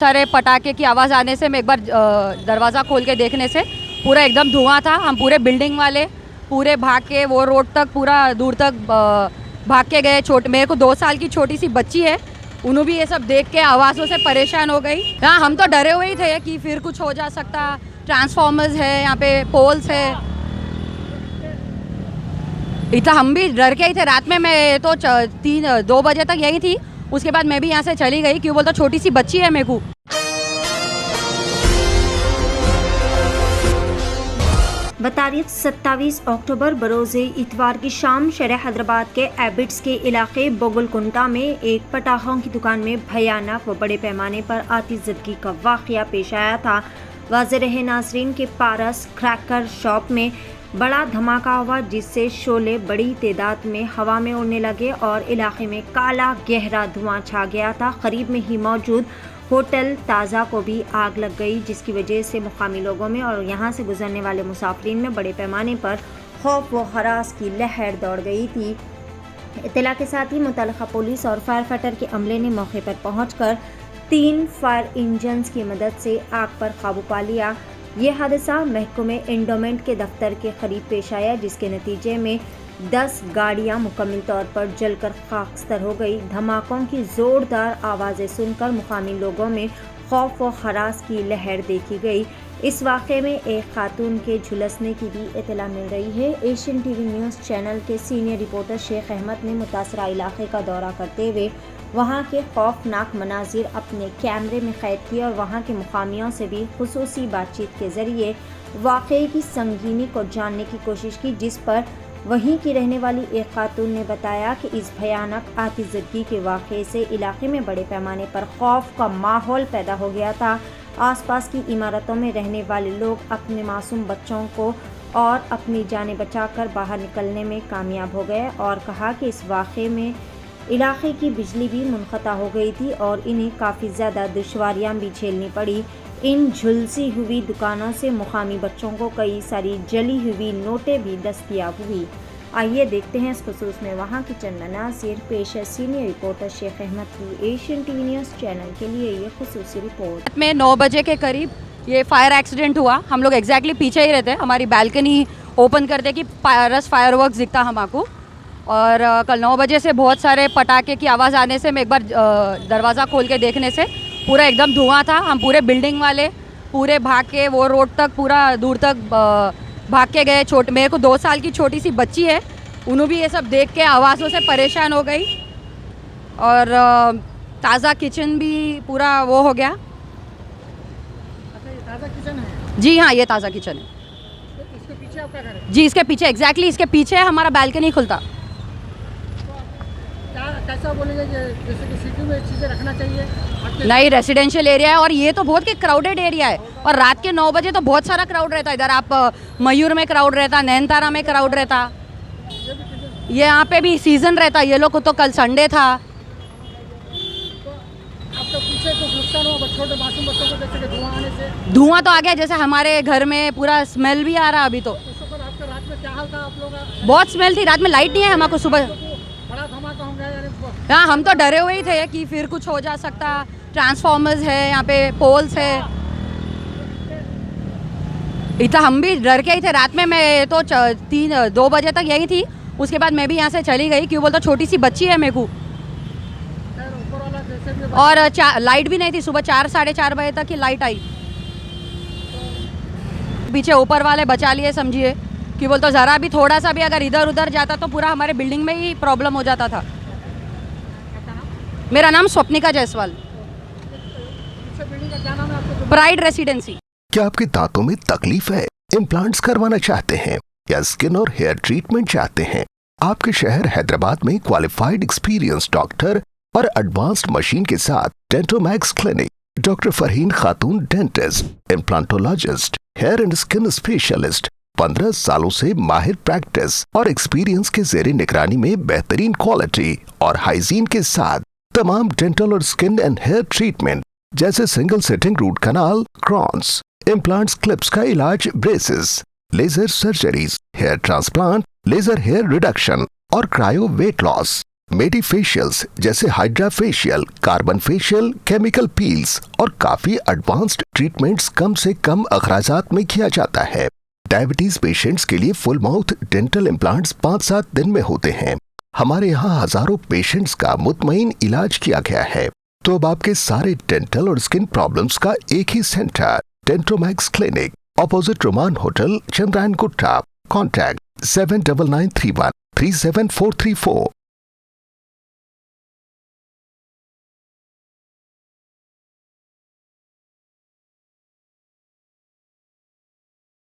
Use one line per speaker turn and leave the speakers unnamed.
सारे पटाखे की आवाज़ आने से मैं एक बार दरवाज़ा खोल के देखने से पूरा एकदम धुआं था। हम पूरे बिल्डिंग वाले पूरे भाग के वो रोड तक पूरा दूर तक भाग के गए। मेरे को 2 साल की छोटी सी बच्ची है, उन्होंने भी ये सब देख के आवाज़ों से परेशान हो गई। हाँ, हम तो डरे हुए ही थे कि फिर कुछ हो जा सकता। ट्रांसफॉर्मर्स है, यहाँ पे पोल्स है, इतना हम भी डर के ही थे। रात में मैं तो 2 बजे तक यही थी, उसके बाद मैं भी यहाँ से चली गई। क्यों बोलता, छोटी सी बच्ची है मेरे को।
बतारीख 27 अक्टूबर बरोज़े इतवार की शाम शहर हैदराबाद के एबिट्स के इलाके बोगलकुंटा में एक पटाखों की दुकान में भयानक व बड़े पैमाने पर आतिशबाजी का वाक़या पेश आया था। वाज़ेह रहे नाज़रीन के पारस क्रैकर शॉप में बड़ा धमाका हुआ, जिससे शोले बड़ी तादाद में हवा में उड़ने लगे और इलाके में काला गहरा धुआं छा गया था। करीब में ही मौजूद होटल ताज़ा को भी आग लग गई, जिसकी वजह से मुकामी लोगों में और यहाँ से गुजरने वाले मुसाफिरीन में बड़े पैमाने पर खौफ व हरास की लहर दौड़ गई थी। इत्तला के साथ ही मुतल्लिका पुलिस और फायर फाइटर के अमले ने मौके पर पहुंचकर 3 फायर इंजन्स की मदद से आग पर काबू पा लिया। ये हादसा महकमे एंडोमेंट के दफ्तर के करीब पेश आया, जिसके नतीजे में 10 गाड़ियां मुकम्मल तौर पर जलकर खाकस्तर हो गई। धमाकों की ज़ोरदार आवाज़ें सुनकर मुकामी लोगों में खौफ व हरास की लहर देखी गई। इस वाक़े में एक खातून के झुलसने की भी इत्तला मिल रही है। एशियन टीवी न्यूज़ चैनल के सीनियर रिपोर्टर शेख अहमद ने मुतासरा इलाके का दौरा करते हुए वहाँ के खौफनाक मनाजिर अपने कैमरे में कैद किए और वहाँ के मुकामियों से भी खुसूसी बातचीत के ज़रिए वाक़े की संगीनी को जानने की कोशिश की, जिस पर वहीं की रहने वाली एक खातून ने बताया कि इस भयानक आतिशबाजी के वाक़े से इलाके में बड़े पैमाने पर खौफ का माहौल पैदा हो गया था। आसपास की इमारतों में रहने वाले लोग अपने मासूम बच्चों को और अपनी जानें बचाकर बाहर निकलने में कामयाब हो गए और कहा कि इस वाक़े में इलाके की बिजली भी मुनक़ता हो गई थी और इन्हें काफ़ी ज़्यादा दुश्वारियाँ भी झेलनी पड़ी। इन झुलसी हुई दुकानों से मुकामी बच्चों को कई सारी जली हुई नोटें भी दस्तयाब हुई। आइए देखते हैं इस खुसूस में वहाँ की चंद मनाज़िर। पेश है सीनियर रिपोर्टर शेख अहमद की एशियन टीवी न्यूज़ चैनल के लिए ये खुसूसी रिपोर्ट।
में 9 बजे के करीब ये फायर एक्सीडेंट हुआ। हम लोग एग्जैक्टली पीछे ही रहते, हमारी बालकनी ओपन करते कि फायरवर्क्स दिखता हमको। और कल 9 बजे से बहुत सारे पटाखे की आवाज़ आने से मैं एक बार दरवाज़ा खोल के देखने से पूरा एकदम धुआं था। हम पूरे बिल्डिंग वाले पूरे भाग के वो रोड तक पूरा दूर तक भाग के गए। मेरे को 2 साल की छोटी सी बच्ची है, उन्होंने भी ये सब देख के आवाज़ों से परेशान हो गई। और ताज़ा किचन भी पूरा वो हो गया।
अच्छा, ये ताज़ा किचन है?
जी हाँ, ये ताज़ा किचन है।
तो इसके पीछे आपका घर है?
जी, इसके पीछे एग्जैक्टली इसके पीछे हमारा बालकनी खुलता।
कैसा बोलेंगे कि जैसे कि सिटी में चीज़ें रखना चाहिए?
नहीं, रेसिडेंशियल एरिया है और ये तो बहुत क्राउडेड एरिया है और रात के 9 बजे तो बहुत सारा क्राउड रहता है। इधर आप मयूर में क्राउड रहता, नैनतारा में क्राउड रहता, ये यहाँ पे भी सीज़न रहता। ये लोग को तो कल संडे था।
तो आपका पीछे कुछ नुकसान हुआ छोटे मासूम बच्चों को, जैसे कि धुआं आने से?
धुआं तो आ गया, जैसे हमारे घर में पूरा स्मेल भी आ रहा अभी तो।
उस वक्त आपका रात में क्या हाल था आप लोगों का?
बहुत स्मेल थी, रात में लाइट नहीं है हमारे सुबह।
बड़ा धमाका हो गया यानी?
हाँ, हम तो डरे हुए ही थे कि फिर कुछ हो जा सकता। ट्रांसफॉर्मर्स है, यहाँ पे पोल्स है, इतना हम भी डर के ही थे। रात में मैं तो 2 बजे तक यही थी, उसके बाद मैं भी यहाँ से चली गई। क्यों बोलता, छोटी सी बच्ची है मेरे को। और लाइट भी नहीं थी, सुबह 4 साढ़े 4 बजे तक ही लाइट आई। पीछे ऊपर वाले बचा लिए समझिए। कि बोलते ज़रा भी थोड़ा सा भी अगर इधर उधर जाता तो पूरा हमारे बिल्डिंग में ही प्रॉब्लम हो जाता था। मेरा नाम स्वप्निका जायसवाल, प्राइड रेसिडेंसी।
क्या आपके दांतों में तकलीफ है? इम्प्लांट्स करवाना चाहते हैं या स्किन और हेयर ट्रीटमेंट चाहते हैं? आपके शहर हैदराबाद में क्वालिफाइड एक्सपीरियंस डॉक्टर और एडवांस्ड मशीन के साथ Dentomax clinic, doctor Farheen Khatoon dentist, implantologist, hair and skin specialist, 15 सालों से माहिर प्रैक्टिस और एक्सपीरियंस के ज़ेरे निगरानी में बेहतरीन क्वालिटी और हाइजीन के साथ तमाम डेंटल और स्किन एंड हेयर ट्रीटमेंट जैसे single sitting root canal, crowns, implants, clips का इलाज, braces, laser surgeries, hair transplant, laser hair reduction और cryo weight loss. Medi facials जैसे hydra facial, carbon facial, chemical peels और काफी advanced treatments कम से कम अखराजात में किया जाता है। डायबिटीज पेशेंट्स के लिए फुल माउथ डेंटल इम्प्लांट्स 5-7 दिन में होते हैं। हमारे यहाँ हजारों पेशेंट्स का मुतमईन इलाज किया गया है। तो अब आपके सारे डेंटल और स्किन प्रॉब्लम्स का एक ही centre, Dentomax clinic, opposite Roman hotel, Chandrayan Gutta. Contact 7993137434।